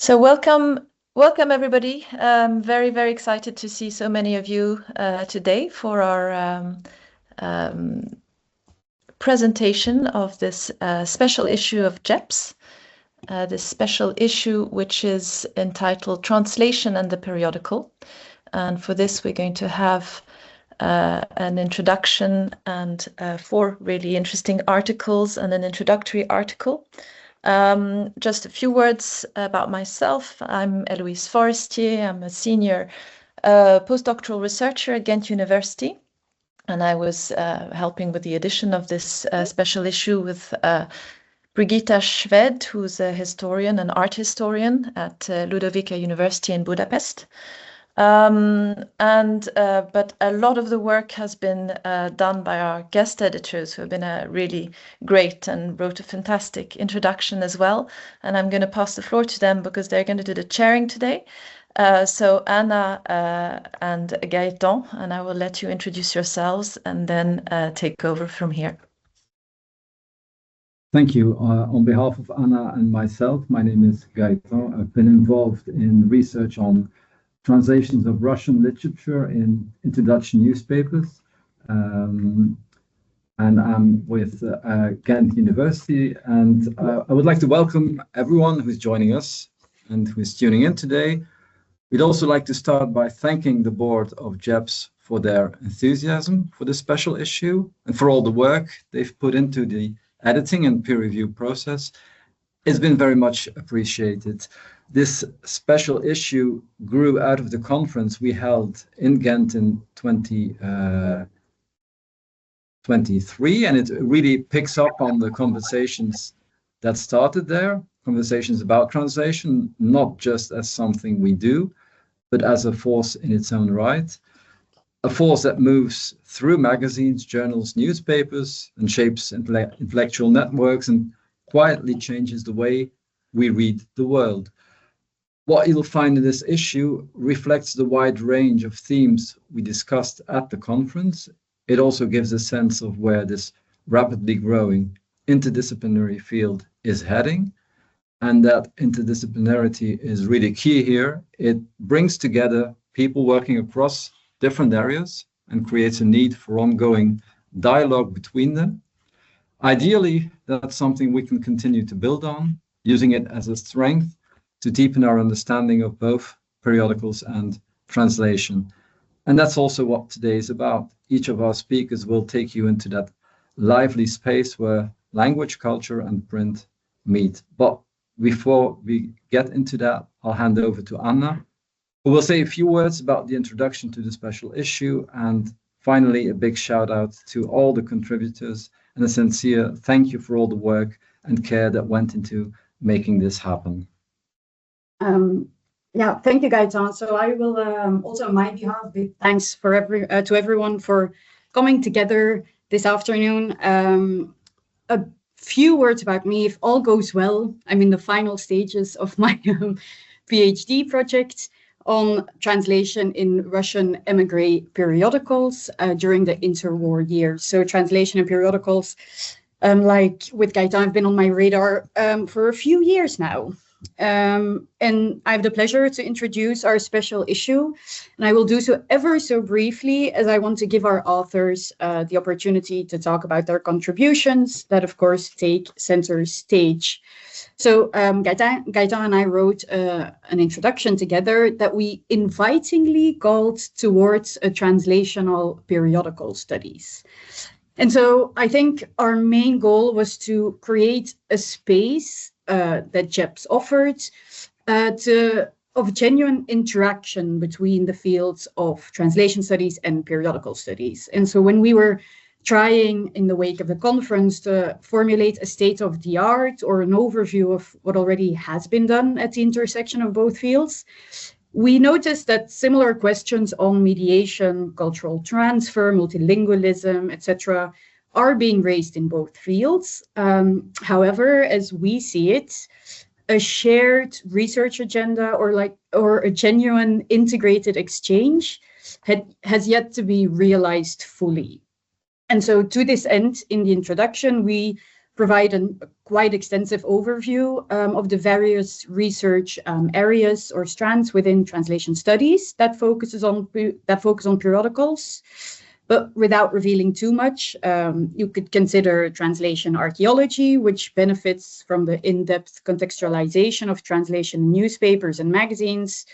So welcome everybody. Very, very excited to see so many of you today for our presentation of this special issue of JEPS, this special issue which is entitled Translation and the Periodical. And for this we're going to have an introduction and 4 really interesting articles and an introductory article. Just a few words about myself. I'm Eloise Forestier. I'm a senior postdoctoral researcher at Ghent University, and I was helping with the edition of this special issue with Brigitta Schwed, who's a historian, an art historian at Ludovika University in Budapest. But a lot of the work has been done by our guest editors, who have been really great and wrote a fantastic introduction as well. And I'm going to pass the floor to them because they're going to do the chairing today. So Anna and Gaëtan, and I will let you introduce yourselves and then take over from here. Thank you. On behalf of Anna and myself, my name is Gaëtan. I've been involved in research on translations of Russian literature into Dutch newspapers, and I'm with Ghent University, and I would like to welcome everyone who's joining us and who's tuning in today. We'd also like to start by thanking the board of JEPS for their enthusiasm for this special issue and for all the work they've put into the editing and peer review process. It's been very much appreciated. This special issue grew out of the conference we held in Ghent in 2023, and it really picks up on the conversations that started there, conversations about translation, not just as something we do, but as a force in its own right, a force that moves through magazines, journals, newspapers, and shapes intellectual networks and quietly changes the way we read the world. What you'll find in this issue reflects the wide range of themes we discussed at the conference. It also gives a sense of where this rapidly growing interdisciplinary field is heading, and that interdisciplinarity is really key here. It brings together people working across different areas and creates a need for ongoing dialogue between them. Ideally, that's something we can continue to build on, using it as a strength to deepen our understanding of both periodicals and translation. And that's also what today is about. Each of our speakers will take you into that lively space where language, culture, and print meet. But before we get into that, I'll hand over to Anna, who will say a few words about the introduction to the special issue. And finally, a big shout out to all the contributors and a sincere thank you for all the work and care that went into making this happen. Thank you, Gaëtan. So I will also on my behalf big thanks for to everyone for coming together this afternoon. A few words about me. If all goes well, I'm in the final stages of my PhD project on translation in Russian émigré periodicals during the interwar years. So translation and periodicals, like with Gaëtan, have been on my radar for a few years now. And I have the pleasure to introduce our special issue, and I will do so ever so briefly, as I want to give our authors the opportunity to talk about their contributions that, of course, take center stage. So Gaëtan and I wrote an introduction together that we invitingly called Towards a Translational Periodical Studies. And so I think our main goal was to create a space that JEPS offered of genuine interaction between the fields of translation studies and periodical studies. And so when we were trying in the wake of the conference to formulate a state of the art or an overview of what already has been done at the intersection of both fields, we noticed that similar questions on mediation, cultural transfer, multilingualism, etc., are being raised in both fields. However, as we see it, a shared research agenda or a genuine integrated exchange has yet to be realized fully. And so to this end, in the introduction, we provide a quite extensive overview of the various research areas or strands within translation studies that focus on periodicals. But without revealing too much, you could consider translation archaeology, which benefits from the in-depth contextualization of translation newspapers and magazines.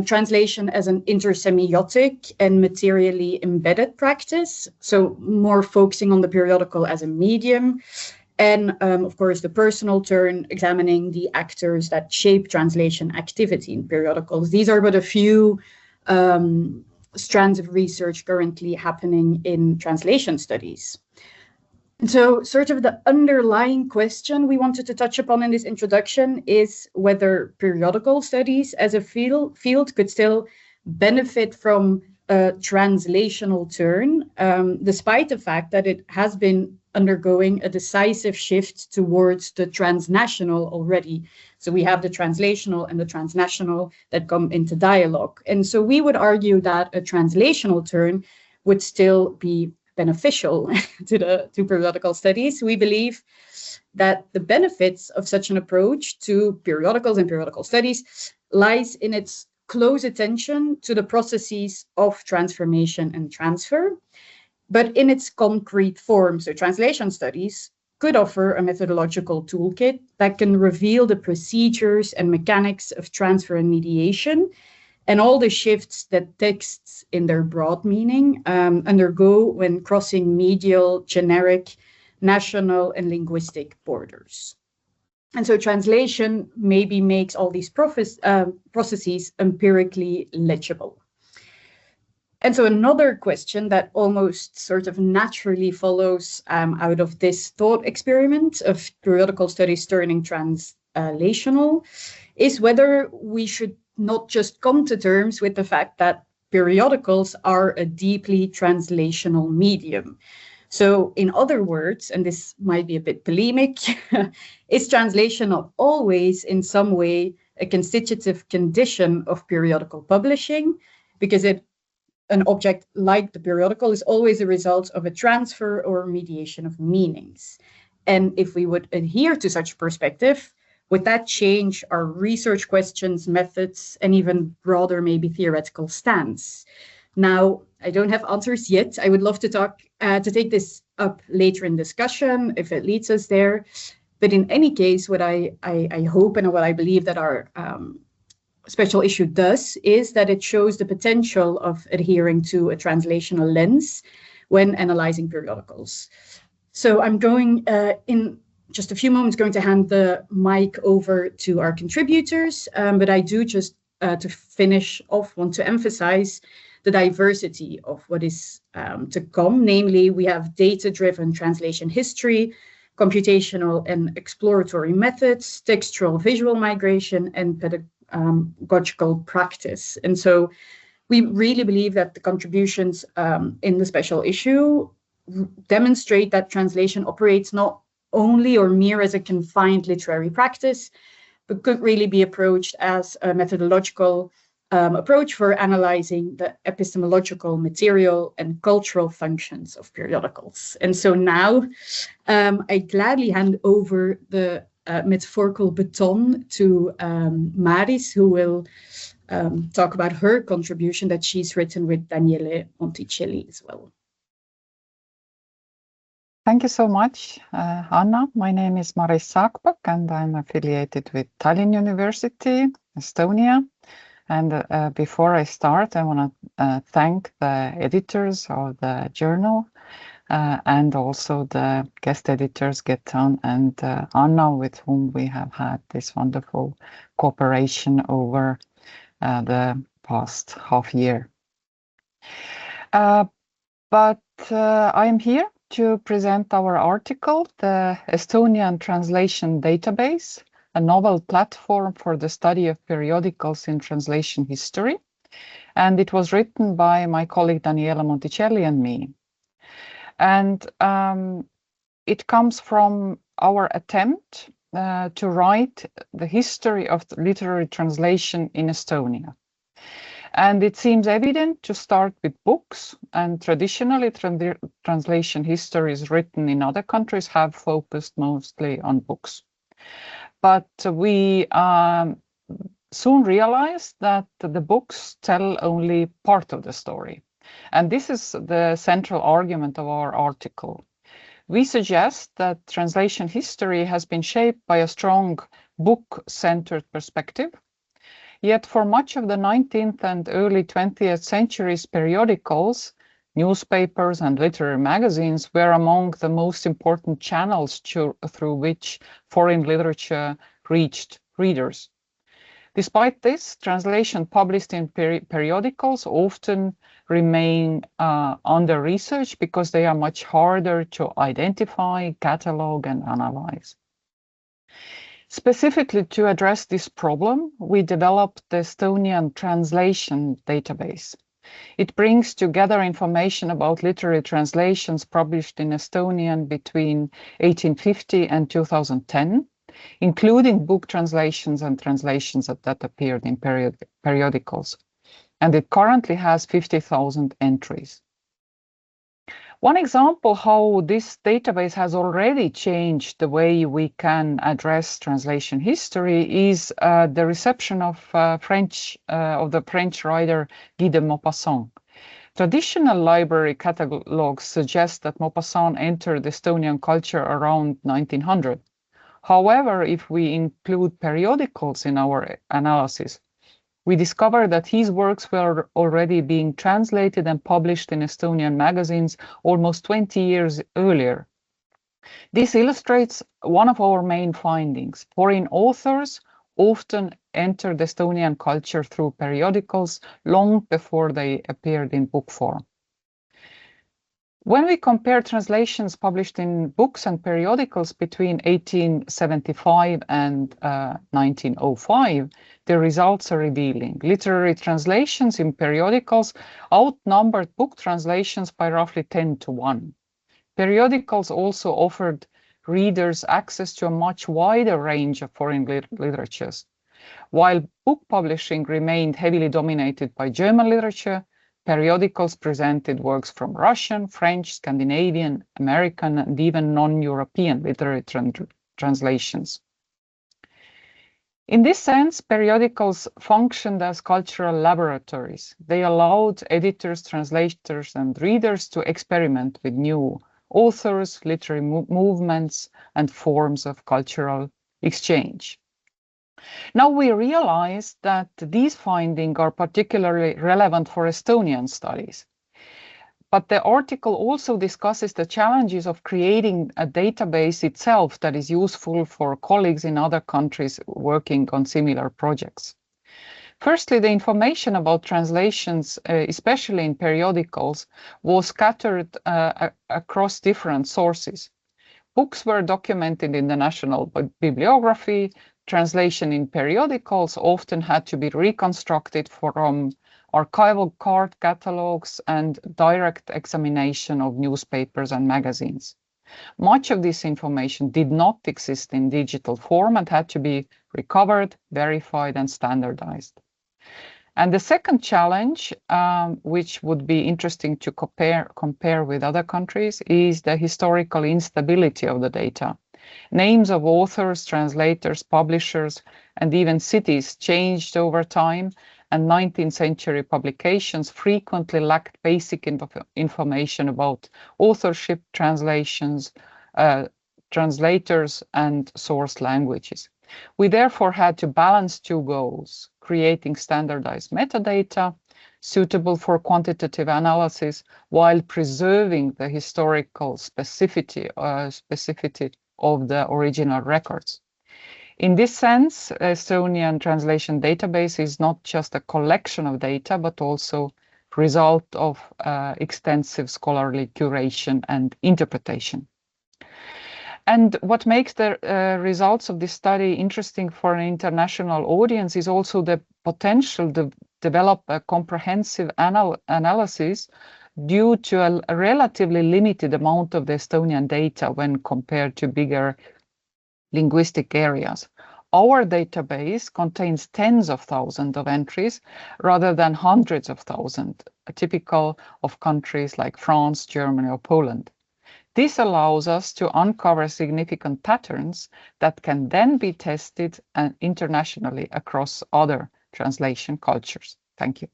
Translation as an intersemiotic and materially embedded practice, so more focusing on the periodical as a medium. And of course, the personal turn, examining the actors that shape translation activity in periodicals. These are but a few strands of research currently happening in translation studies. And so sort of the underlying question we wanted to touch upon in this introduction is whether periodical studies as a field could still benefit from a translational turn, despite the fact that it has been undergoing a decisive shift towards the transnational already. So we have the translational and the transnational that come into dialogue. And so we would argue that a translational turn would still be beneficial to periodical studies. We believe that the benefits of such an approach to periodicals and periodical studies lies in its close attention to the processes of transformation and transfer, but in its concrete form. So translation studies could offer a methodological toolkit that can reveal the procedures and mechanics of transfer and mediation, and all the shifts that texts in their broad meaning undergo when crossing medial, generic, national, and linguistic borders. And so translation maybe makes all these processes empirically legible. And so another question that almost sort of naturally follows out of this thought experiment of periodical studies turning translational is whether we should not just come to terms with the fact that periodicals are a deeply translational medium. So in other words, and this might be a bit polemic, is translation not always in some way a constitutive condition of periodical publishing? Because an object like the periodical is always a result of a transfer or mediation of meanings. And if we would adhere to such perspective, would that change our research questions, methods, and even broader, maybe theoretical stance? Now, I don't have answers yet. I would love to take this up later in discussion if it leads us there. But in any case, what I hope and what I believe that our special issue does is that it shows the potential of adhering to a translational lens when analyzing periodicals. So I'm going in just a few moments going to hand the mic over to our contributors, but I do just to finish off want to emphasize the diversity of what is to come. Namely, we have data-driven translation history, computational and exploratory methods, textual visual migration, and pedagogical practice. And so we really believe that the contributions in the special issue demonstrate that translation operates not only or mere as a confined literary practice, but could really be approached as a methodological approach for analyzing the epistemological, material, and cultural functions of periodicals. And so now I gladly hand over the metaphorical baton to Maris, who will talk about her contribution that she's written with Daniele Monticelli as well. Thank you so much, Anna. My name is Maris Saagpakk, and I'm affiliated with Tallinn University, Estonia. And before I start, I want to thank the editors of the journal and also the guest editors, Gaëtan and Anna, with whom we have had this wonderful cooperation over the past half year. But I am here to present our article, The Estonian Translation Database, a novel platform for the study of periodicals in translation history. And it was written by my colleague Daniele Monticelli and me. And it comes from our attempt to write the history of the literary translation in Estonia. And it seems evident to start with books, and traditionally translation histories written in other countries have focused mostly on books. But we soon realized that the books tell only part of the story. And this is the central argument of our article. We suggest that translation history has been shaped by a strong book-centered perspective. Yet for much of the 19th and early 20th centuries, periodicals, newspapers and literary magazines were among the most important channels through which foreign literature reached readers. Despite this, translation published in periodicals often remain under research because they are much harder to identify, catalog, and analyze. Specifically to address this problem, we developed the Estonian translation database. It brings together information about literary translations published in Estonian between 1850 and 2010, including book translations and translations that appeared in periodicals. And it currently has 50,000 entries. One example how this database has already changed the way we can address translation history is the reception of the French writer Guy de Maupassant. Traditional library catalogues suggest that Maupassant entered Estonian culture around 1900. However, if we include periodicals in our analysis, we discover that his works were already being translated and published in Estonian magazines almost 20 years earlier. This illustrates one of our main findings. Foreign authors often entered Estonian culture through periodicals long before they appeared in book form. When we compare translations published in books and periodicals between 1875 and 1905, the results are revealing. Literary translations in periodicals outnumbered book translations by roughly 10-1. Periodicals also offered readers access to a much wider range of foreign literatures. While book publishing remained heavily dominated by German literature, periodicals presented works from Russian, French, Scandinavian, American, and even non-European literary translations. In this sense, periodicals functioned as cultural laboratories. They allowed editors, translators, and readers to experiment with new authors, literary movements, and forms of cultural exchange. Now we realize that these findings are particularly relevant for Estonian studies. But the article also discusses the challenges of creating a database itself that is useful for colleagues in other countries working on similar projects. Firstly, the information about translations, especially in periodicals, was scattered across different sources. Books were documented in the national bibliography. Translation in periodicals often had to be reconstructed from archival card catalogs and direct examination of newspapers and magazines. Much of this information did not exist in digital form and had to be recovered, verified, and standardized. And the second challenge, which would be interesting to compare with other countries, is the historical instability of the data. Names of authors, translators, publishers, and even cities changed over time, and 19th century publications frequently lacked basic information about authorship, translations, translators, and source languages. We therefore had to balance two goals: creating standardized metadata suitable for quantitative analysis while preserving the historical specificity of the original records. In this sense, Estonian translation database is not just a collection of data, but also result of extensive scholarly curation and interpretation. And what makes the results of this study interesting for an international audience is also the potential to develop a comprehensive analysis due to a relatively limited amount of the Estonian data when compared to bigger linguistic areas. our database contains tens of thousands of entries rather than hundreds of thousands, typical of countries like France, Germany, or Poland. This allows us to uncover significant patterns that can then be tested internationally across other translation cultures. Thank you.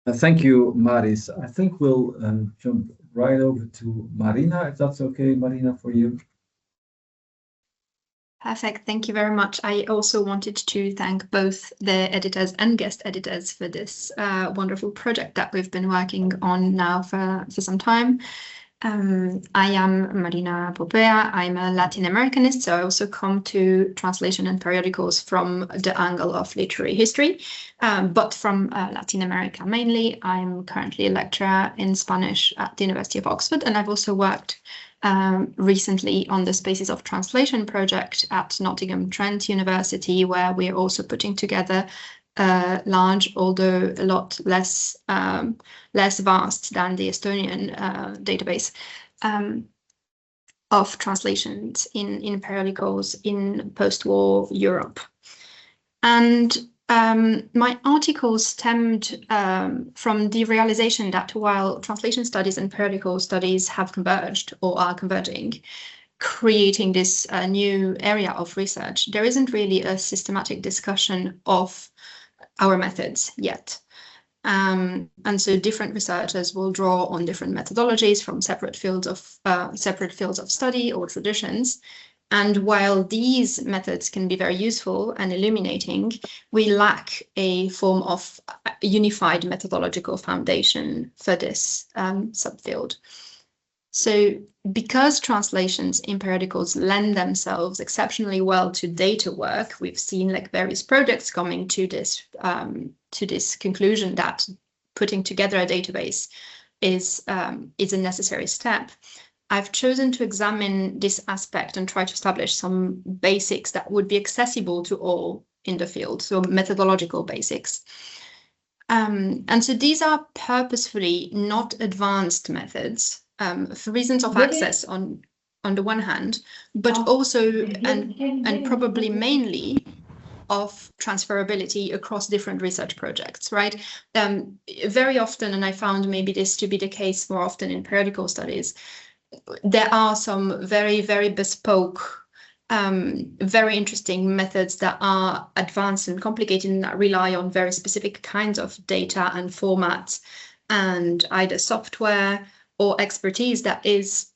Thank you, Maris. I think we'll jump right over to Marina, if that's okay, Marina, for you. Perfect. Thank you very much. I also wanted to thank both the editors and guest editors for this wonderful project that we've been working on now for some time. I am Marina Popea. I'm a Latin Americanist, so I also come to translation and periodicals from the angle of literary history, but from Latin America mainly. I'm currently a lecturer in Spanish at the University of Oxford, and I've also worked recently on the Spaces of Translation project at Nottingham Trent University, where we're also putting together a large, although a lot less vast than the Estonian database of translations in periodicals in post-war Europe. And my articles stemmed from the realization that while translation studies and periodical studies have converged or are converging, creating this new area of research, there isn't really a systematic discussion of our methods yet. And so different researchers will draw on different methodologies from separate fields of study or traditions. And while these methods can be very useful and illuminating, we lack a form of unified methodological foundation for this subfield. So because translations in periodicals lend themselves exceptionally well to data work, we've seen like various projects coming to this conclusion that putting together a database is a necessary step. I've chosen to examine this aspect and try to establish some basics that would be accessible to all in the field, so methodological basics. And so these are purposefully not advanced methods for reasons of access on the one hand, but also and probably mainly of transferability across different research projects, right? Very often, and I found maybe this to be the case more often in periodical studies, there are some very, very bespoke, very interesting methods that are advanced and complicated and that rely on very specific kinds of data and formats and either software or expertise that is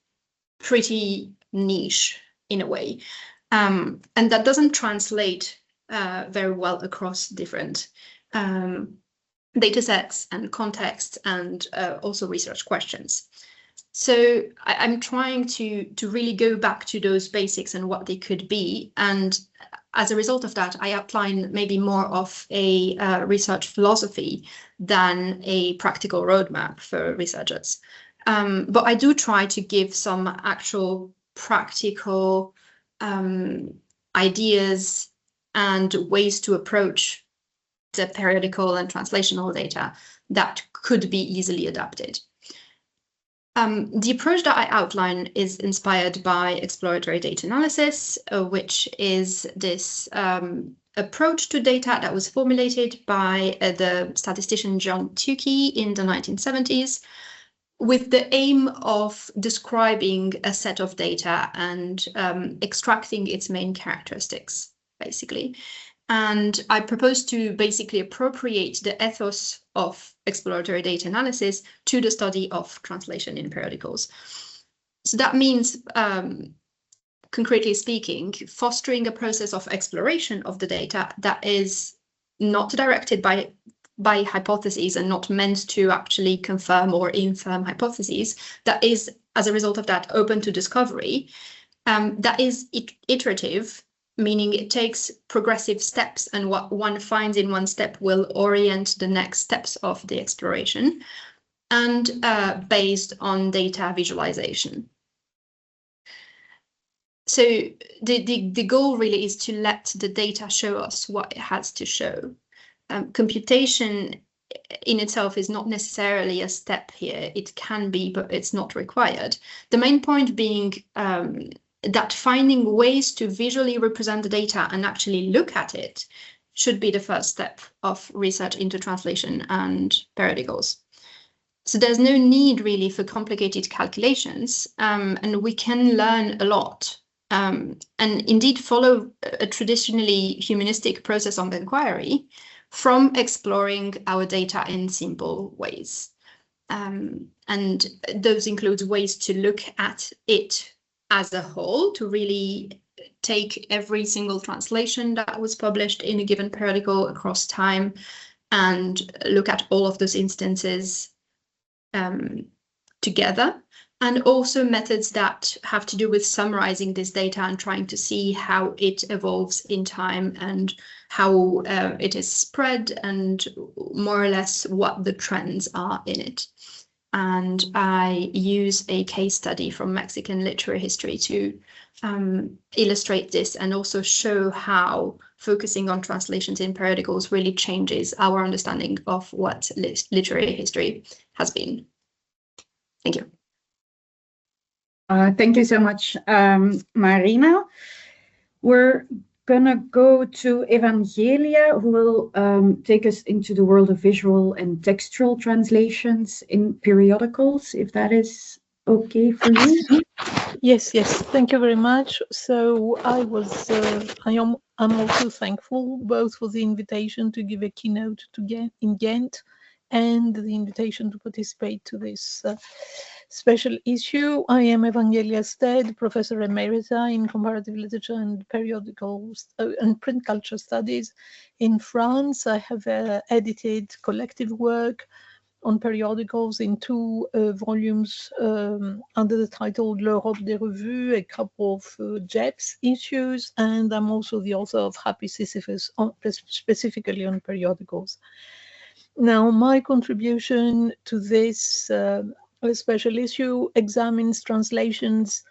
pretty niche in a way. And that doesn't translate very well across different data sets and contexts and also research questions. So I'm trying to really go back to those basics and what they could be. And as a result of that, I outline maybe more of a research philosophy than a practical roadmap for researchers. But I do try to give some actual practical ideas and ways to approach the periodical and translational data that could be easily adapted. The approach that I outline is inspired by exploratory data analysis, which is this approach to data that was formulated by the statistician John Tukey in the 1970s, with the aim of describing a set of data and extracting its main characteristics, basically. And I propose to basically appropriate the ethos of exploratory data analysis to the study of translation in periodicals. So that means, concretely speaking, fostering a process of exploration of the data that is not directed by hypotheses and not meant to actually confirm or infirm hypotheses, that is, as a result of that, open to discovery, that is iterative, meaning it takes progressive steps, and what one finds in one step will orient the next steps of the exploration, and based on data visualization. So the goal really is to let the data show us what it has to show. Computation in itself is not necessarily a step here. It can be, but it's not required. The main point being that finding ways to visually represent the data and actually look at it should be the first step of research into translation and periodicals. So there's no need really for complicated calculations, and we can learn a lot and indeed follow a traditionally humanistic process of inquiry from exploring our data in simple ways. And those include ways to look at it as a whole, to really take every single translation that was published in a given periodical across time and look at all of those instances together, and also methods that have to do with summarizing this data and trying to see how it evolves in time and how it is spread and more or less what the trends are in it. And I use a case study from Mexican literary history to illustrate this and also show how focusing on translations in periodicals really changes our understanding of what literary history has been. Thank you. Thank you so much, Marina. We're gonna go to Evanghelia, who will take us into the world of visual and textual translations in periodicals, if that is okay for you. Yes, thank you very much. So I'm also thankful both for the invitation to give a keynote in Ghent and the invitation to participate to this special issue. I am Evanghelia Stead, Professor Emerita in Comparative Literature and Periodical and Print Culture Studies in France. I have edited collective work on periodicals in 2 volumes under the title L'Europe des Revues, a couple of JEPS issues, and I'm also the author of Happy Sisyphus, specifically on periodicals. Now, my contribution to this special issue examines translations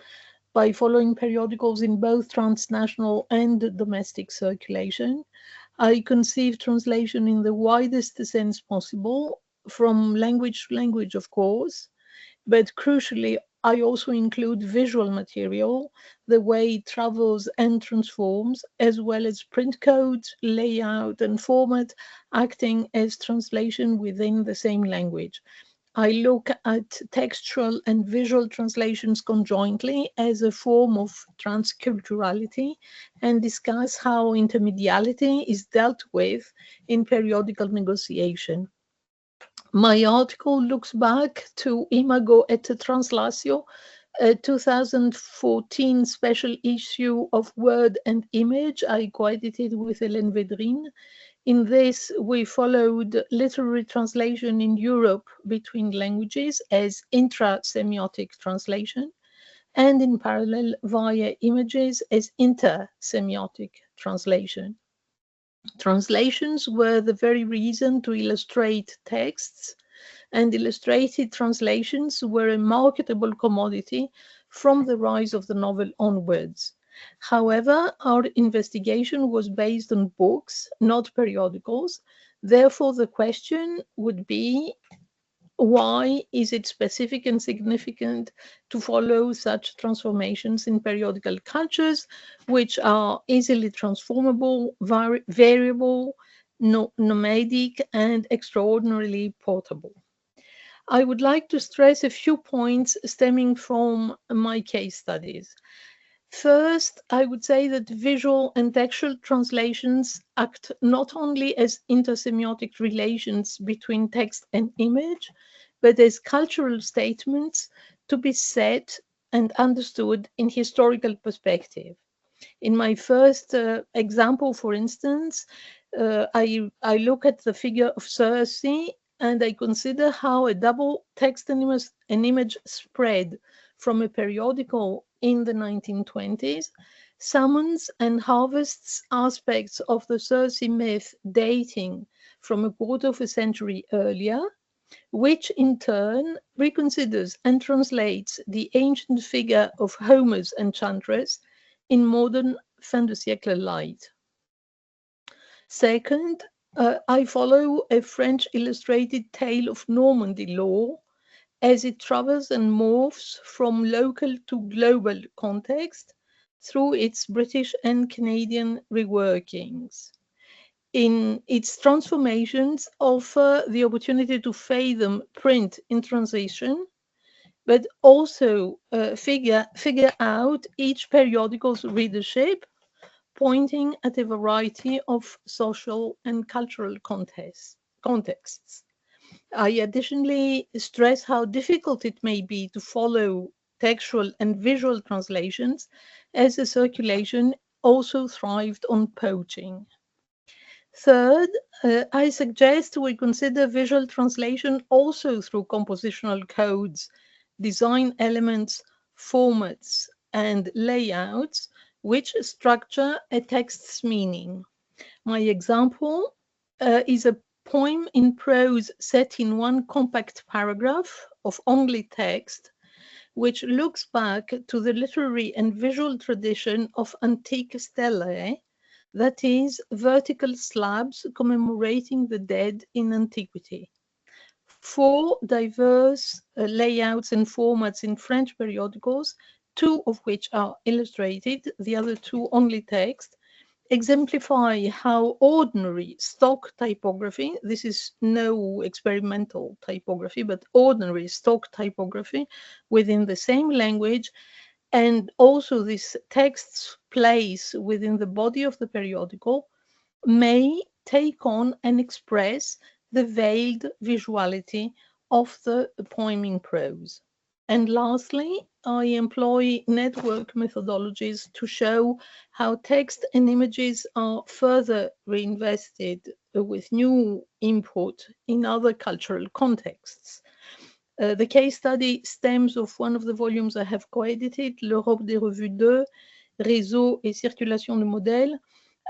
by following periodicals in both transnational and domestic circulation. I conceive translation in the widest sense possible, from language to language, of course, but crucially, I also include visual material, the way it travels and transforms, as well as print codes, layout, and format, acting as translation within the same language. I look at textual and visual translations conjointly as a form of transculturality and discuss how intermediality is dealt with in periodical negotiation. My article looks back to Imago et Translatio, a 2014 special issue of Word and Image I co-edited with Hélène Védrine. In this, we followed literary translation in Europe between languages as intra-semiotic translation, and in parallel via images as inter-semiotic translation. Translations were the very reason to illustrate texts, and illustrated translations were a marketable commodity from the rise of the novel onwards. However, our investigation was based on books, not periodicals. Therefore, the question would be, why is it specific and significant to follow such transformations in periodical cultures, which are easily transformable, variable, nomadic, and extraordinarily portable? I would like to stress a few points stemming from my case studies. First, I would say that visual and textual translations act not only as intersemiotic relations between text and image, but as cultural statements to be set and understood in historical perspective. In my first example, for instance, I look at the figure of Circe and I consider how a double text and image spread from a periodical in the 1920s summons and harvests aspects of the Circe myth dating from a quarter of a century earlier, which in turn reconsiders and translates the ancient figure of Homer's enchantress in modern fin de siècle light. Second, I follow a French illustrated tale of Normandy law as it travels and morphs from local to global context through its British and Canadian reworkings. In its transformations, offer the opportunity to fathom print in transition, but also figure out each periodical's readership, pointing at a variety of social and cultural contexts. I additionally stress how difficult it may be to follow textual and visual translations, as the circulation also thrived on poaching. Third, I suggest we consider visual translation also through compositional codes, design elements, formats, and layouts which structure a text's meaning. My example is a poem in prose set in one compact paragraph of only text, which looks back to the literary and visual tradition of antique stellae, that is, vertical slabs commemorating the dead in antiquity. 4 diverse layouts and formats in French periodicals, 2 of which are illustrated, the other 2 only text, exemplify how ordinary stock typography, this is no experimental typography, but ordinary stock typography within the same language, and also this text's place within the body of the periodical, may take on and express the veiled visuality of the poem in prose. And lastly, I employ network methodologies to show how text and images are further reinvested with new input in other cultural contexts. The case study stems of one of the volumes I have co-edited, L'Europe des revues 2, Réseau et circulation de modèles,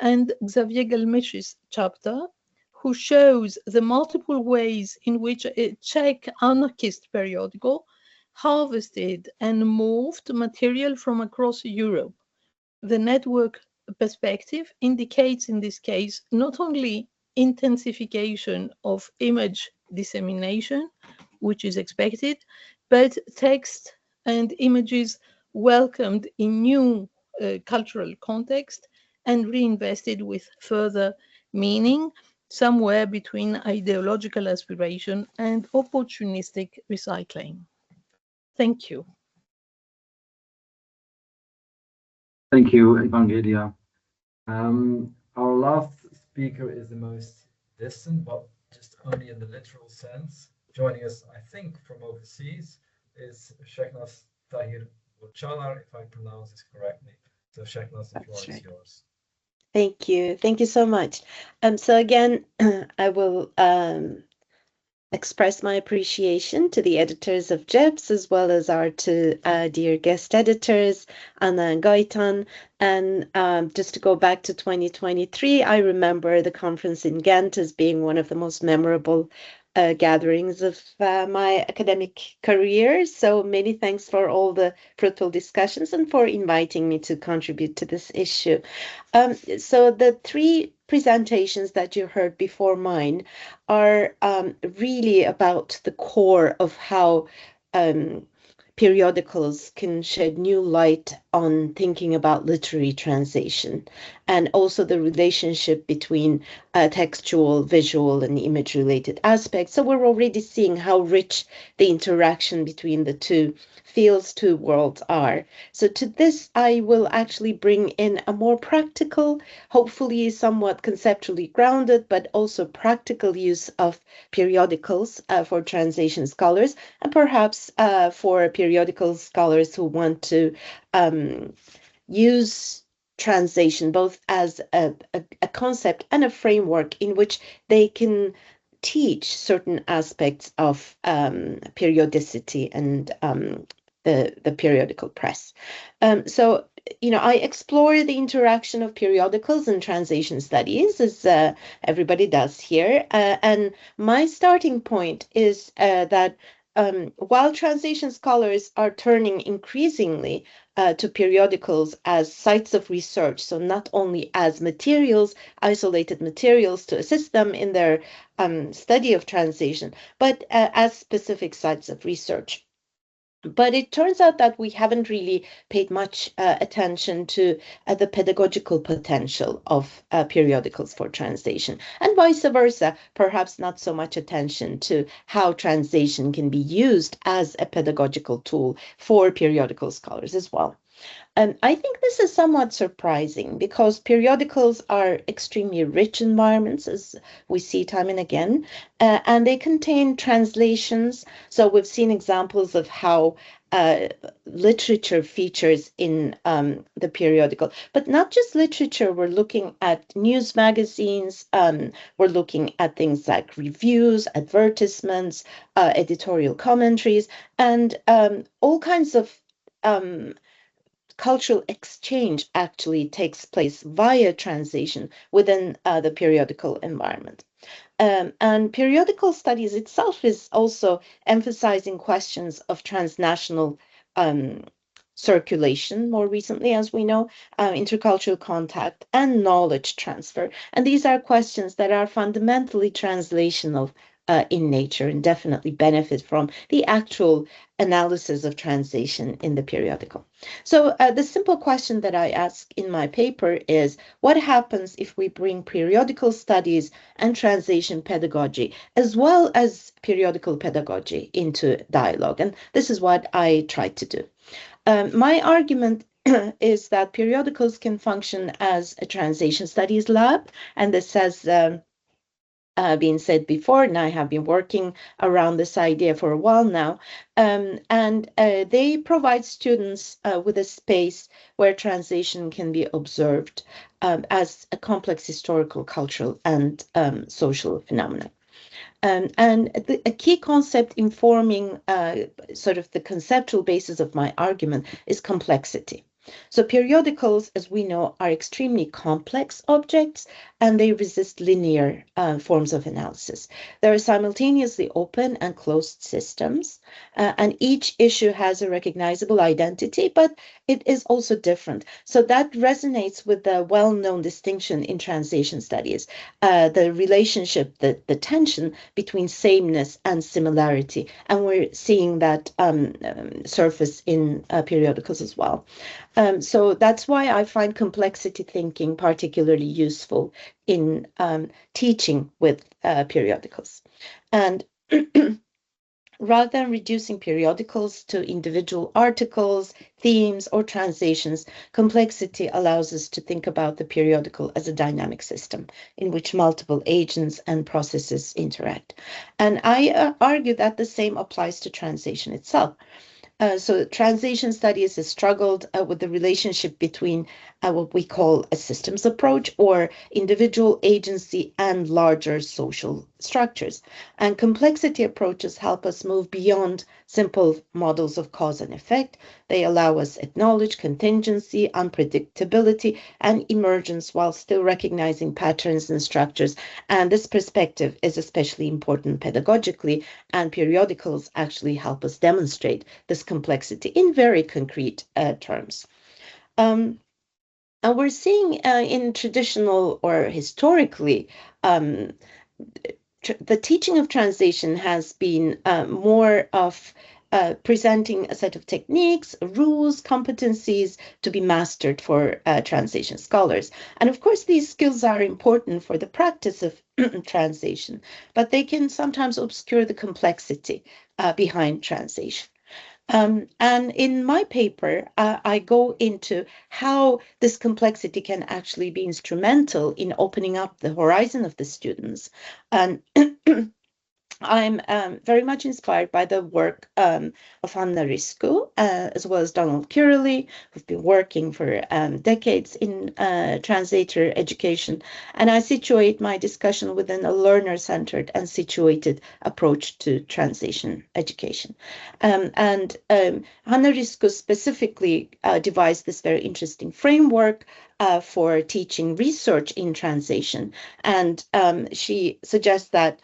and Xavier Galmech's chapter, who shows the multiple ways in which a Czech anarchist periodical harvested and morphed material from across Europe. The network perspective indicates in this case not only intensification of image dissemination, which is expected, but text and images welcomed in new cultural context and reinvested with further meaning, somewhere between ideological aspiration and opportunistic recycling. Thank you. Thank you, Evanghelia. Our last speaker is the most distant, but just only in the literal sense. Joining us, I think, from overseas is Sehnaz Tahir-Gürçağlar, if I pronounce this correctly. So Sehnaz, the floor is yours. Thank you. Thank you so much. So again, I will express my appreciation to the editors of JEPS, as well as our two dear guest editors, Anna and Gaëtan. And just to go back to 2023, I remember the conference in Ghent as being one of the most memorable gatherings of my academic career. So many thanks for all the fruitful discussions and for inviting me to contribute to this issue. So the 3 presentations that you heard before mine are really about the core of how periodicals can shed new light on thinking about literary translation, and also the relationship between textual, visual, and image-related aspects. So we're already seeing how rich the interaction between the two fields, two worlds are. So to this, I will actually bring in a more practical, hopefully somewhat conceptually grounded, but also practical use of periodicals for translation scholars, and perhaps for periodical scholars who want to use translation both as a concept and a framework in which they can teach certain aspects of periodicity and the periodical press. So, you know, I explore the interaction of periodicals and translation studies, as everybody does here. And my starting point is that while translation scholars are turning increasingly to periodicals as sites of research, so not only as materials, isolated materials to assist them in their study of translation, but as specific sites of research. But it turns out that we haven't really paid much attention to the pedagogical potential of periodicals for translation, and vice versa, perhaps not so much attention to how translation can be used as a pedagogical tool for periodical scholars as well. And I think this is somewhat surprising because periodicals are extremely rich environments, as we see time and again, and they contain translations. So we've seen examples of how literature features in the periodical, but not just literature. We're looking at news magazines, we're looking at things like reviews, advertisements, editorial commentaries, and all kinds of cultural exchange actually takes place via translation within the periodical environment. And periodical studies itself is also emphasizing questions of transnational circulation more recently, as we know, intercultural contact and knowledge transfer. And these are questions that are fundamentally translational in nature and definitely benefit from the actual analysis of translation in the periodical. So the simple question that I ask in my paper is, what happens if we bring periodical studies and translation pedagogy, as well as periodical pedagogy, into dialogue? And this is what I tried to do. My argument is that periodicals can function as a translation studies lab, and this has been said before, and I have been working around this idea for a while now. And they provide students with a space where translation can be observed as a complex historical, cultural, and social phenomenon. And a key concept informing sort of the conceptual basis of my argument is complexity. So periodicals, as we know, are extremely complex objects, and they resist linear forms of analysis. There are simultaneously open and closed systems, and each issue has a recognizable identity, but it is also different. So that resonates with the well-known distinction in translation studies, the relationship, the tension between sameness and similarity. And we're seeing that surface in periodicals as well. So that's why I find complexity thinking particularly useful in teaching with periodicals. And rather than reducing periodicals to individual articles, themes, or translations, complexity allows us to think about the periodical as a dynamic system in which multiple agents and processes interact. And I argue that the same applies to translation itself. So translation studies has struggled with the relationship between what we call a systems approach, or individual agency, and larger social structures. And complexity approaches help us move beyond simple models of cause and effect. They allow us acknowledge contingency, unpredictability, and emergence while still recognizing patterns and structures. And this perspective is especially important pedagogically, and periodicals actually help us demonstrate this complexity in very concrete terms. And we're seeing in traditional or historically, the teaching of translation has been more of presenting a set of techniques, rules, competencies to be mastered for translation scholars. And of course, these skills are important for the practice of translation, but they can sometimes obscure the complexity behind translation. And in my paper, I go into how this complexity can actually be instrumental in opening up the horizon of the students. And I'm very much inspired by the work of Hanna Risku, as well as Donald Curley, who've been working for decades in translator education. And I situate my discussion within a learner-centered and situated approach to translation education. And Hanna Risku specifically devised this very interesting framework for teaching research in translation. And she suggests that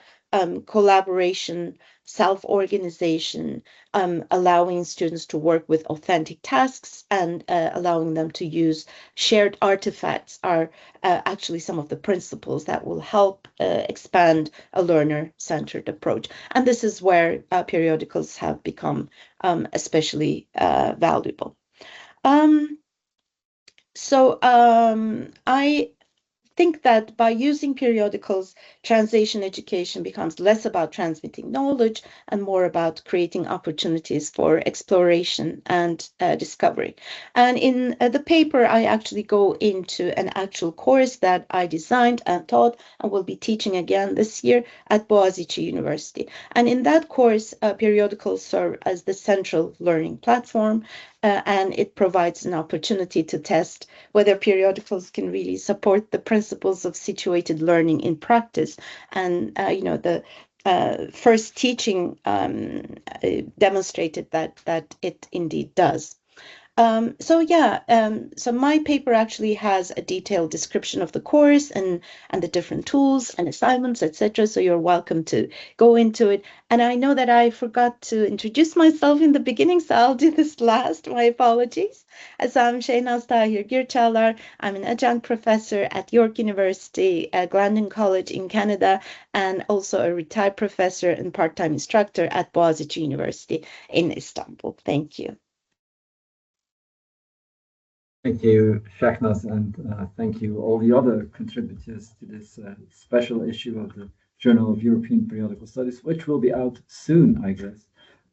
collaboration self-organization, allowing students to work with authentic tasks, and allowing them to use shared artifacts are actually some of the principles that will help expand a learner-centered approach. And this is where periodicals have become especially valuable. I think that by using periodicals, translation education becomes less about transmitting knowledge and more about creating opportunities for exploration and discovery. And in the paper, I actually go into an actual course that I designed and taught and will be teaching again this year at Boğaziçi University. And in that course, periodicals serve as the central learning platform, and it provides an opportunity to test whether periodicals can really support the principles of situated learning in practice. And the first teaching demonstrated that it indeed does. So my paper actually has a detailed description of the course and the different tools and assignments, etc. So you're welcome to go into it. And I know that I forgot to introduce myself in the beginning, so I'll do this last. My apologies. As I'm Sehnaz Tahir-Gürçağlar. I'm an adjunct professor at York University, at Glendon College in Canada, and also a retired professor and part-time instructor at Boğaziçi University in Istanbul. Thank you. Thank you, Sehnaz, and thank you all the other contributors to this special issue of the Journal of European Periodical Studies, which will be out soon, I guess,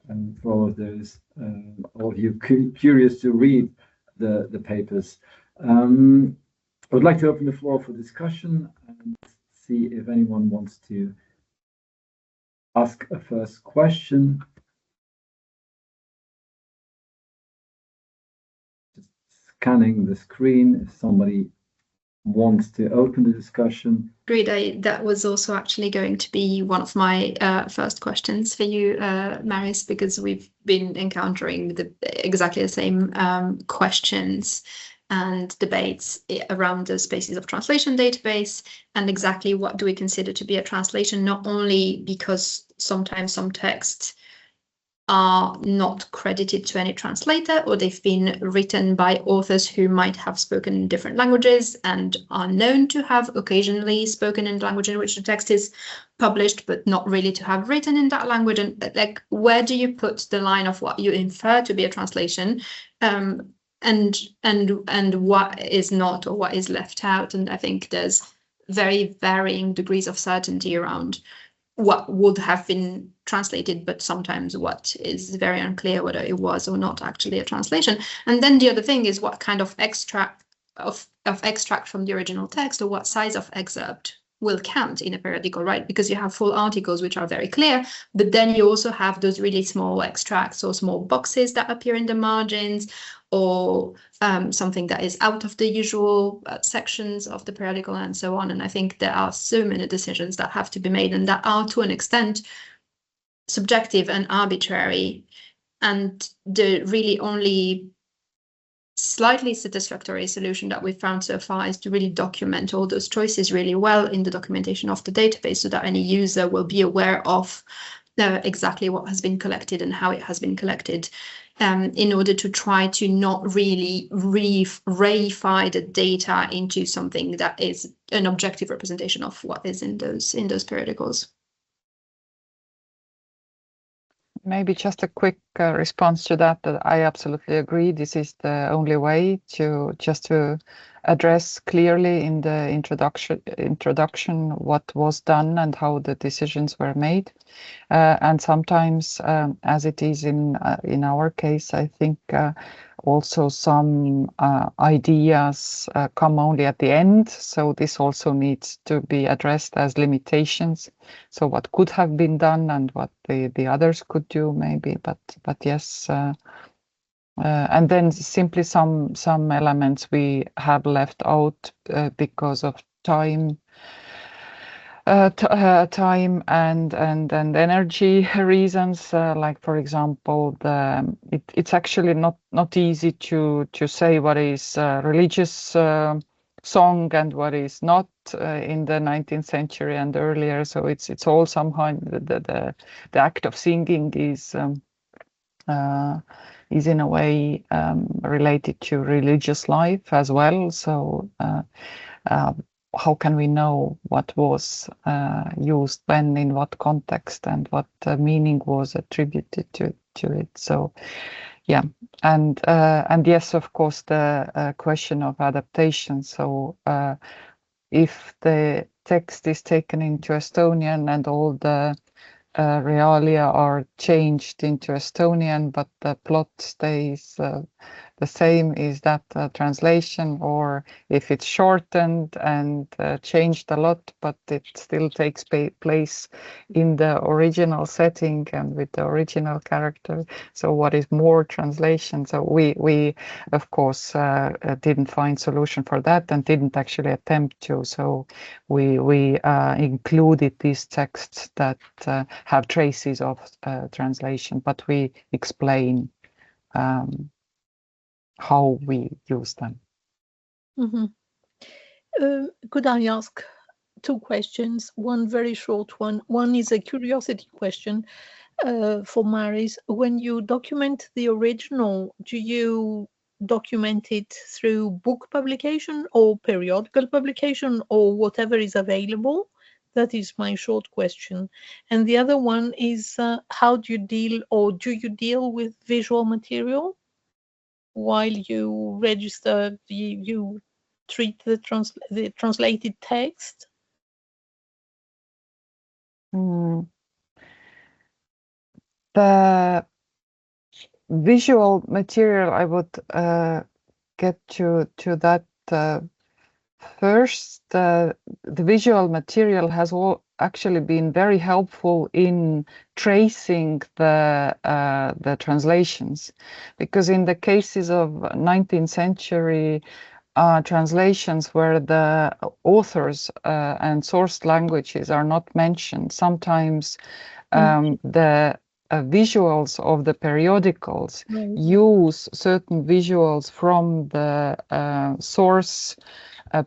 and for all of those, all of you curious to read the papers. I would like to open the floor for discussion and see if anyone wants to ask a first question. Scanning the screen if somebody wants to open the discussion. Agreed. That was also actually going to be one of my first questions for you, Maris, because we've been encountering exactly the same questions and debates around the spaces of translation database and exactly what do we consider to be a translation, not only because sometimes some texts are not credited to any translator, or they've been written by authors who might have spoken in different languages and are known to have occasionally spoken in the language in which the text is published, but not really to have written in that language. And like, where do you put the line of what you infer to be a translation, and what is not, or what is left out? And I think there's very varying degrees of certainty around what would have been translated, but sometimes what is very unclear whether it was or not actually a translation. And then the other thing is what kind of extract from the original text, or what size of excerpt will count in a periodical, right? Because you have full articles which are very clear, but then you also have those really small extracts or small boxes that appear in the margins, or something that is out of the usual sections of the periodical, and so on. And I think there are so many decisions that have to be made, and that are to an extent subjective and arbitrary. And the really only slightly satisfactory solution that we've found so far is to really document all those choices really well in the documentation of the database, so that any user will be aware of exactly what has been collected and how it has been collected, in order to try to not really reify the data into something that is an objective representation of what is in those periodicals. Maybe just a quick response to that I absolutely agree. This is the only way to address clearly in the introduction what was done and how the decisions were made. And sometimes, as it is in our case, I think also some ideas come only at the end. So this also needs to be addressed as limitations. So what could have been done and what the others could do maybe, but yes. And then simply some elements we have left out because of time and energy reasons. Like for example, it's actually not easy to say what is religious song and what is not in the 19th century and earlier. So it's all somehow the act of singing is in a way related to religious life as well. So how can we know what was used when, in what context, and what meaning was attributed to it? So yeah, and yes, of course, the question of adaptation. So if the text is taken into Estonian and all the realia are changed into Estonian, but the plot stays the same, is that a translation? Or if it's shortened and changed a lot, but it still takes place in the original setting and with the original character, so what is more translation? So we of course didn't find solution for that and didn't actually attempt to. So we included these texts that have traces of translation, but we explain how we use them. Mm-hmm. Could I ask two questions? One very short one. One is a curiosity question for Maris. When you document the original, do you document it through book publication or periodical publication or whatever is available? That is my short question. And the other one is how do you deal, or do you deal with visual material while you register, you treat the translated text? The visual material, I would get to that first. The visual material has actually been very helpful in tracing the translations, because in the cases of 19th century translations where the authors and source languages are not mentioned, sometimes the visuals of the periodicals use certain visuals from the source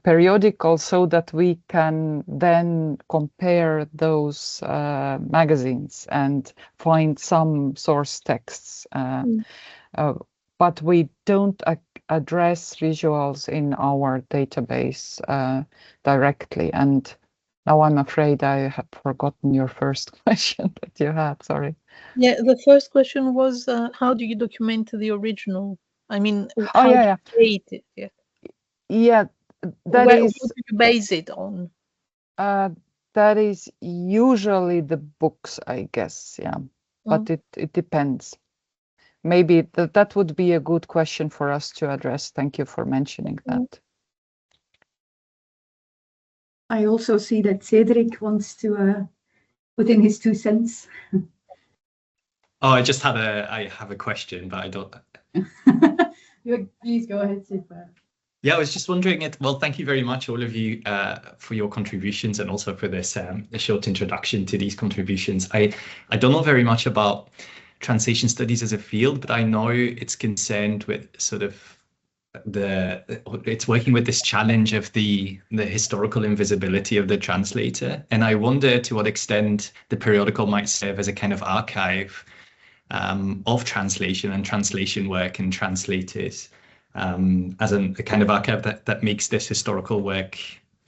periodical, so that we can then compare those magazines and find some source texts. But we don't address visuals in our database directly. And now I'm afraid I have forgotten your first question that you had, sorry. Yeah, the first question was how do you document the original? I mean, how do you create it? Yeah. Yeah, what do you base it on? That is usually the books, I guess, yeah. But it depends. Maybe that would be a good question for us to address. Thank you for mentioning that. I also see that Cedric wants to put in his 2 cents. Oh, I have a question, but I don't. Please go ahead, Sid. Yeah, I was just wondering, well, thank you very much, all of you, for your contributions, and also for this a short introduction to these contributions. I don't know very much about translation studies as a field, but I know it's concerned with sort of it's working with this challenge of the historical invisibility of the translator. And I wonder to what extent the periodical might serve as a kind of archive of translation and translation work and translators, as a kind of archive that makes this historical work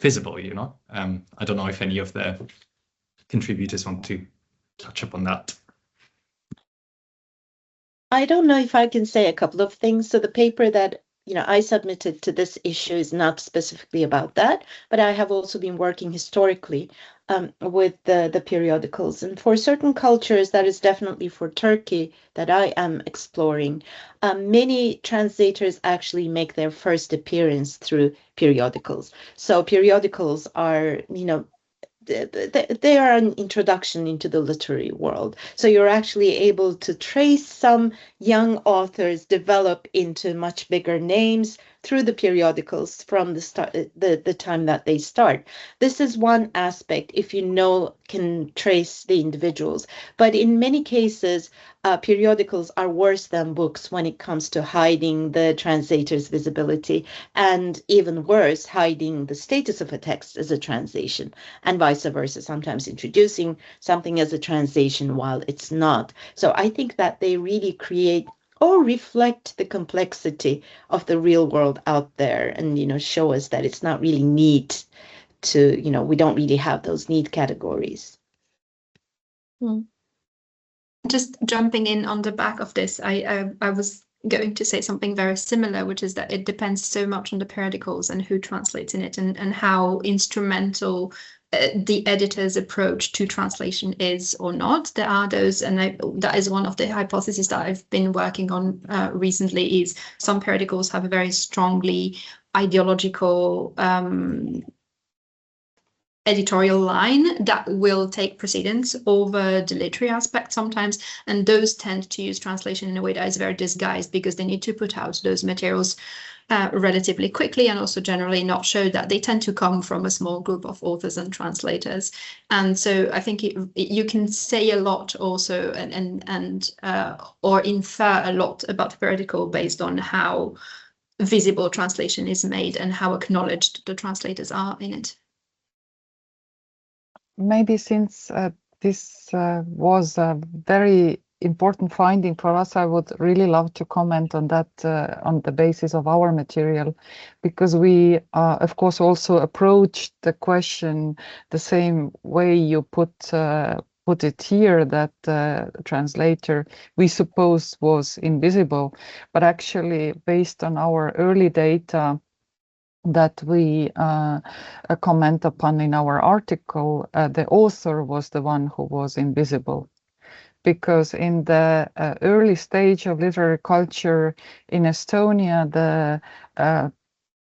visible, you know? I don't know if any of the contributors want to touch upon that. I don't know if I can say a couple of things. So the paper that I submitted to this issue is not specifically about that, but I have also been working historically with the periodicals. And for certain cultures, that is definitely for Turkey that I am exploring. Many translators actually make their first appearance through periodicals. So periodicals are, they are an introduction into the literary world. So you're actually able to trace some young authors develop into much bigger names through the periodicals from the start, the time that they start. This is one aspect, if you know, can trace the individuals. But in many cases, periodicals are worse than books when it comes to hiding the translator's visibility, and even worse, hiding the status of a text as a translation, and vice versa, sometimes introducing something as a translation while it's not. So I think that they really create or reflect the complexity of the real world out there, and, you know, show us that it's not really neat to, you know, we don't really have those neat categories. Just jumping in on the back of this, I was going to say something very similar, which is that it depends so much on the periodicals and who translates in it, and how instrumental the editor's approach to translation is or not. There are those, and that is one of the hypotheses that I've been working on recently, is some periodicals have a very strongly ideological editorial line that will take precedence over the literary aspect sometimes, and those tend to use translation in a way that is very disguised, because they need to put out those materials relatively quickly, and also generally not show that they tend to come from a small group of authors and translators. And so I think you can say a lot also, and or infer a lot about the periodical based on how visible translation is made and how acknowledged the translators are in it. Maybe since this was a very important finding for us, I would really love to comment on that on the basis of our material, because we, of course, also approached the question the same way you put it here, that translator we suppose was invisible, but actually based on our early data that we comment upon in our article, the author was the one who was invisible. Because in the early stage of literary culture in Estonia, the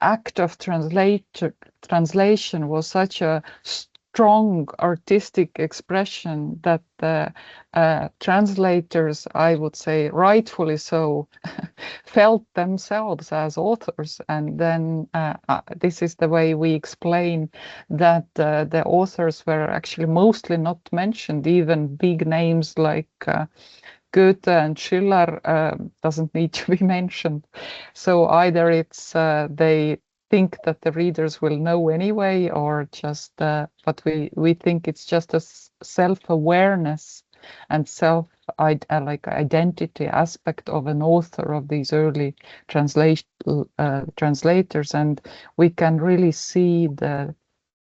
act of translation was such a strong artistic expression that the translators, I would say rightfully so, felt themselves as authors. And then this is the way we explain that the authors were actually mostly not mentioned. Even big names like Goethe and Schiller doesn't need to be mentioned. So either it's they think that the readers will know anyway, or just but we think it's just a self-awareness and identity aspect of an author, of these early translators, and we can really see the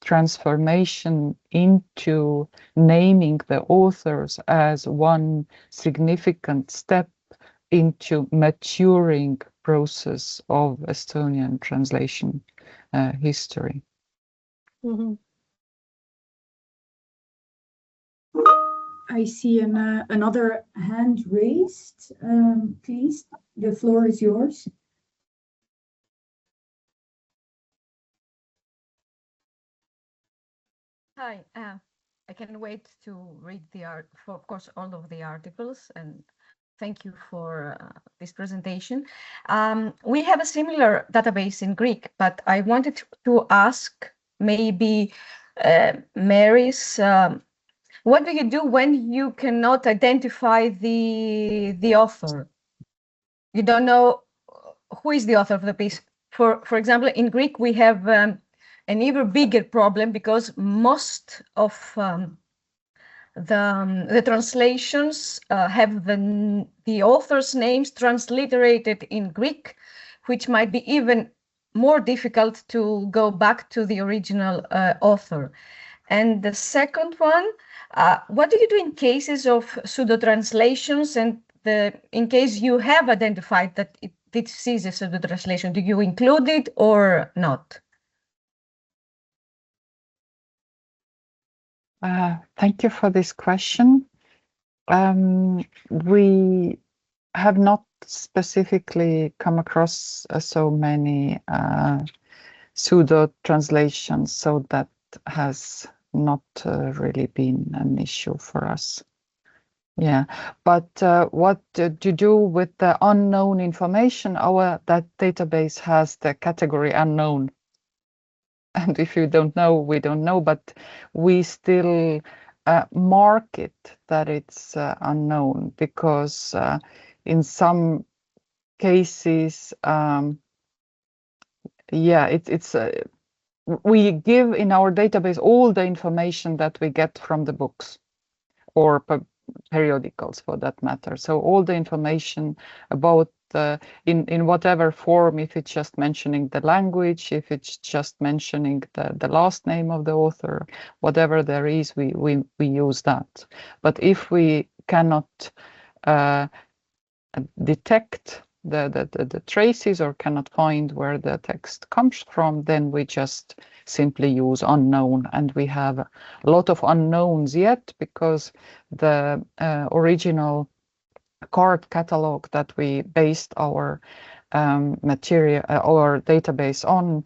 transformation into naming the authors as one significant step into maturing process of Estonian translation history. Mm-hmm. I see another hand raised. Please, the floor is yours. Hi, I can wait to read of course, all of the articles, and thank you for this presentation. We have a similar database in Greek, but I wanted to ask maybe Mary's, what do you do when you cannot identify the author? You don't know who is the author of the piece. For example, in Greek, we have an even bigger problem, because most of the translations have the author's names transliterated in Greek, which might be even more difficult to go back to the original author. And the second one, what do you do in cases of pseudo-translations, and in case you have identified that this is a pseudo-translation, do you include it or not? Thank you for this question. We have not specifically come across so many pseudo translations, so that has not really been an issue for us. Yeah, but what to do with the unknown information? That database has the category unknown. And if you don't know, we don't know, but we still mark it that it's unknown, because in some cases, we give in our database all the information that we get from the books or periodicals for that matter. So all the information about in whatever form, if it's just mentioning the language, if it's just mentioning the last name of the author, whatever there is, we use that. But if we cannot detect the traces or cannot find where the text comes from, then we just simply use unknown. And we have a lot of unknowns yet, because the original card catalog that we based our material, our database on,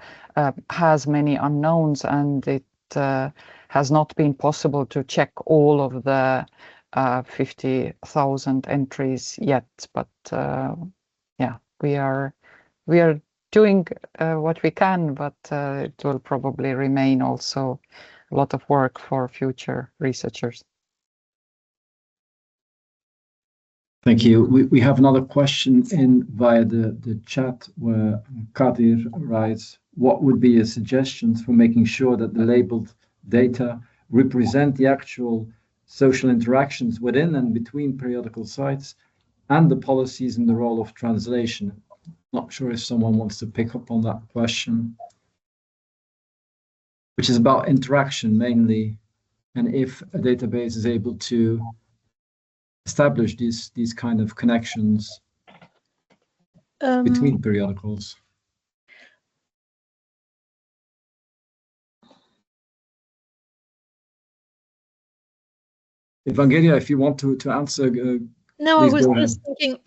has many unknowns, and it has not been possible to check all of the 50,000 entries yet. But yeah, we are doing what we can, but it will probably remain also a lot of work for future researchers. Thank you. We have another question in via the chat, where Kadir writes, what would be your suggestions for making sure that the labeled data represent the actual social interactions within and between periodical sites and the policies and the role of translation? Not sure if someone wants to pick up on that question, which is about interaction mainly, and if a database is able to establish these kind of connections between periodicals. Evanghelia, if you want to answer. No, I was just thinking.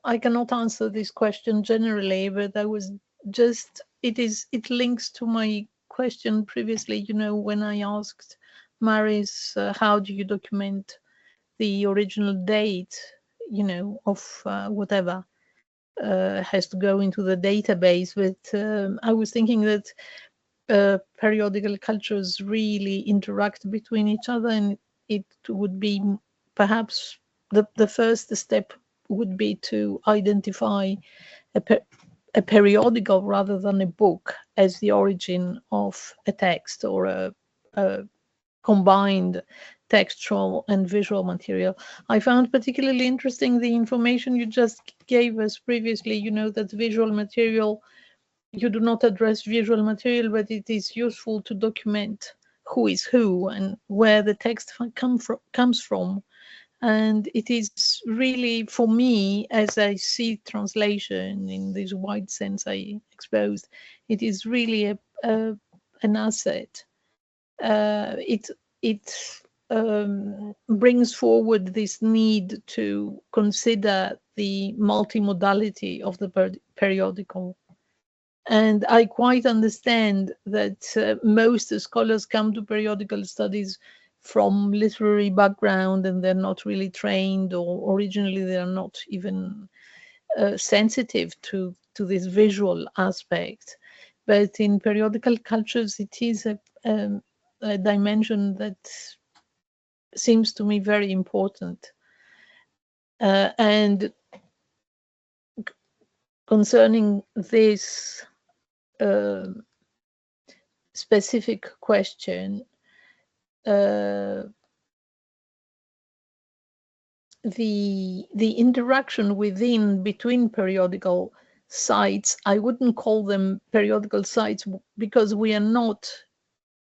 I cannot answer this question generally, but I was just. It links to my question previously. You know, when I asked Maris, how do you document the original date, you know, of whatever has to go into the database. But I was thinking that periodical cultures really interact between each other, and it would be perhaps the first step would be to identify a periodical rather than a book as the origin of a text or a combined textual and visual material. I found particularly interesting the information you just gave us previously, you know, that visual material, you do not address visual material, but it is useful to document who is who and where the text comes from. And it is really, for me, as I see translation in this wide sense I exposed, it is really an asset. It brings forward this need to consider the multimodality of the periodical. And I quite understand that most scholars come to periodical studies from literary background, and they're not really trained, or originally they are not even sensitive to this visual aspect. But in periodical cultures, it is a dimension that seems to me very important. And concerning this specific question, the interaction between periodical sites, I wouldn't call them periodical sites because we are not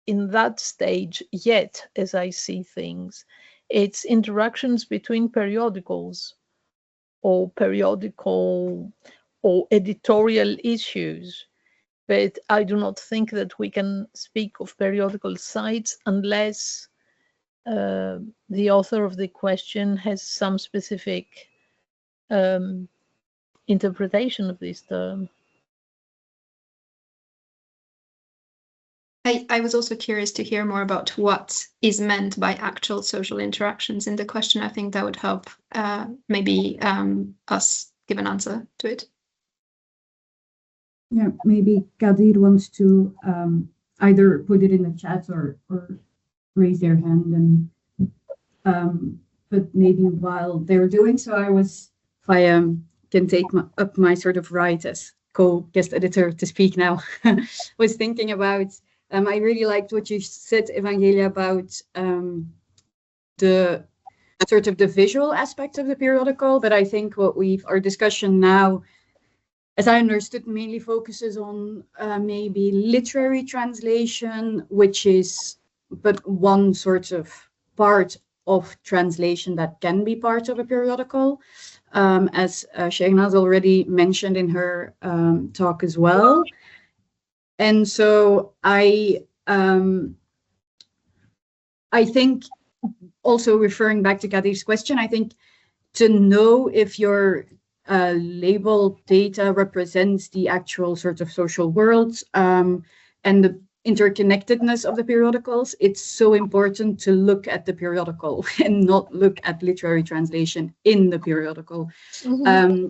in that stage yet, as I see things. It's interactions between periodicals or periodical or editorial issues. But I do not think that we can speak of periodical sites unless the author of the question has some specific interpretation of this term. I was also curious to hear more about what is meant by actual social interactions in the question. I think that would help maybe us give an answer to it. Yeah, maybe Kadir wants to either put it in the chat or raise their hand. And but maybe while they're doing so, if I can take up my sort of right as co-guest editor to speak now, was thinking about, I really liked what you said, Evanghelia, about the sort of the visual aspect of the periodical, but I think our discussion now, as I understood, mainly focuses on maybe literary translation, which is but one sort of part of translation that can be part of a periodical, as Sehnaz already mentioned in her talk as well. And so I think, also referring back to Kadir's question, I think to know if your label data represents the actual sort of social world and the interconnectedness of the periodicals, it's so important to look at the periodical and not look at literary translation in the periodical. Mm-hmm.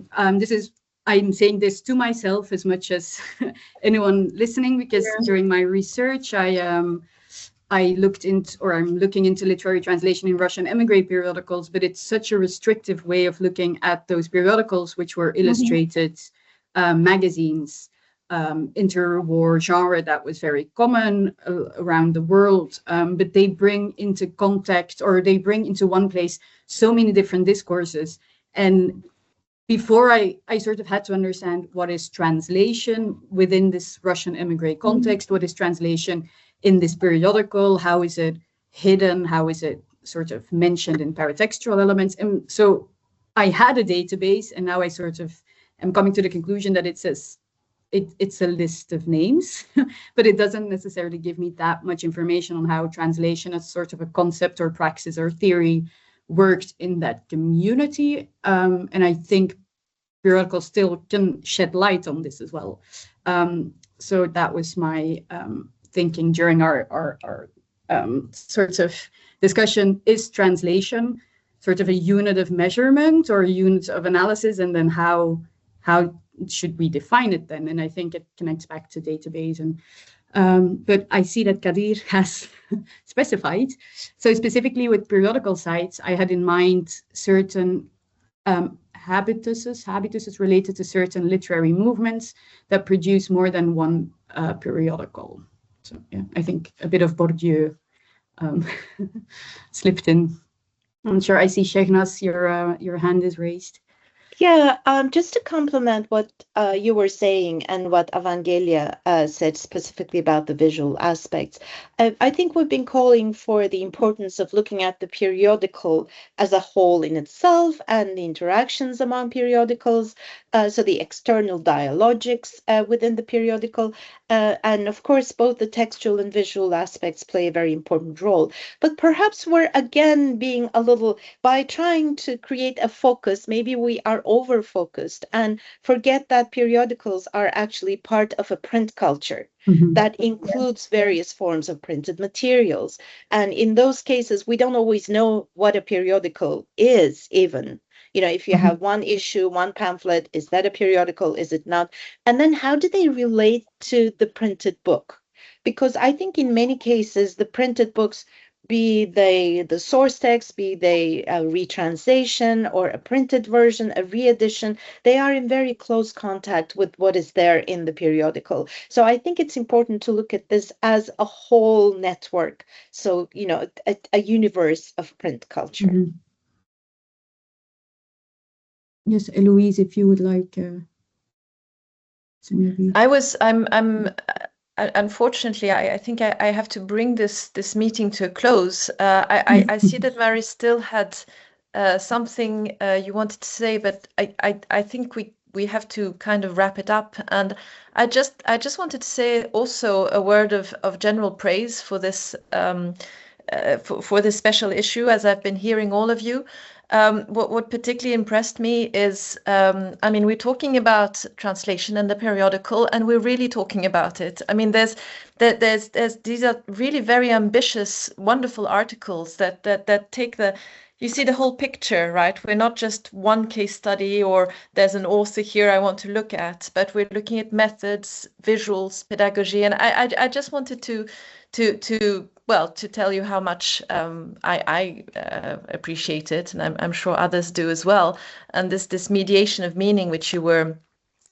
I'm saying this to myself as much as anyone listening, because during my research, I'm looking into literary translation in Russian emigre periodicals, but it's such a restrictive way of looking at those periodicals, which were illustrated magazines, interwar genre that was very common around the world, but they bring into context, or they bring into one place so many different discourses. And before I sort of had to understand what is translation within this Russian emigre context, what is translation in this periodical, how is it hidden, how is it sort of mentioned in paratextual elements. And so I had a database, and now I sort of am coming to the conclusion that it's a list of names, but it doesn't necessarily give me that much information on how translation as sort of a concept or praxis or theory worked in that community. And I think periodicals still can shed light on this as well. So that was my thinking during our sort of discussion. Is translation sort of a unit of measurement or a unit of analysis? And then how should we define it then? And I think it connects back to database. And but I see that Kadir has specified. So specifically with periodical sites, I had in mind certain habituses related to certain literary movements that produce more than one periodical. So yeah, I think a bit of Bourdieu slipped in. I'm sure I see Sehnaz, your hand is raised. Yeah, just to complement what you were saying and what Evanghelia said specifically about the visual aspects, I think we've been calling for the importance of looking at the periodical as a whole in itself and the interactions among periodicals, so the external dialogics within the periodical, and of course both the textual and visual aspects play a very important role. But perhaps we're again being a little, by trying to create a focus, maybe we are over-focused and forget that periodicals are actually part of a print culture that includes various forms of printed materials. And in those cases, we don't always know what a periodical is even. You know, if you have one issue, one pamphlet, is that a periodical? Is it not? And then how do they relate to the printed book? Because I think in many cases, the printed books, be they the source text, be they a retranslation or a printed version, a reedition, they are in very close contact with what is there in the periodical. So I think it's important to look at this as a whole network. So, you know, a universe of print culture. Yes, Eloise, if you would like to maybe. Unfortunately, I think I have to bring this meeting to a close. I see that Mary still had something you wanted to say, but I think we have to kind of wrap it up. And I just wanted to say also a word of general praise for this for this special issue, as I've been hearing all of you. What particularly impressed me is, I mean, we're talking about translation and the periodical, and we're really talking about it. I mean, there's these are really very ambitious, wonderful articles that take you see the whole picture, right? We're not just one case study or there's an author here I want to look at, but we're looking at methods, visuals, pedagogy, and I just wanted to tell you how much I appreciate it, and I'm sure others do as well. And this mediation of meaning, which you were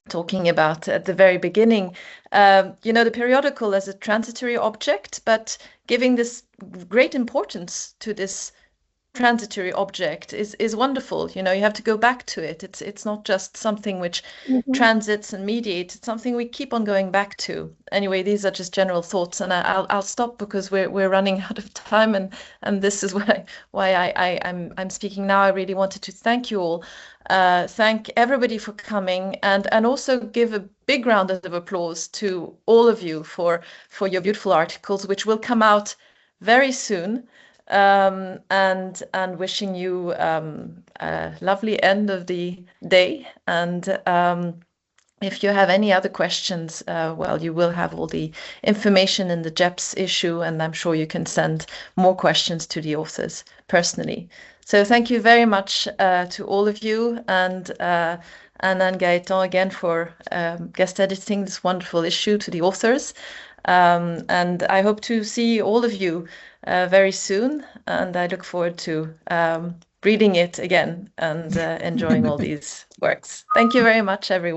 talking about at the very beginning, the periodical as a transitory object, but giving this great importance to this transitory object is wonderful. You have to go back to it. It's not just something which transits and mediates. It's something we keep on going back to. Anyway, these are just general thoughts, and I'll stop because we're running out of time, and this is why I'm speaking now. I really wanted to thank you all, thank everybody for coming, and also give a big round of applause to all of you for your beautiful articles, which will come out very soon. And wishing you a lovely end of the day. And if you have any other questions, you will have all the information in the JEPS issue, and I'm sure you can send more questions to the authors personally. So thank you very much to all of you, and then Gaëtan again for guest editing this wonderful issue, to the authors. And I hope to see all of you very soon, and I look forward to reading it again and enjoying all these works. Thank you very much, everyone.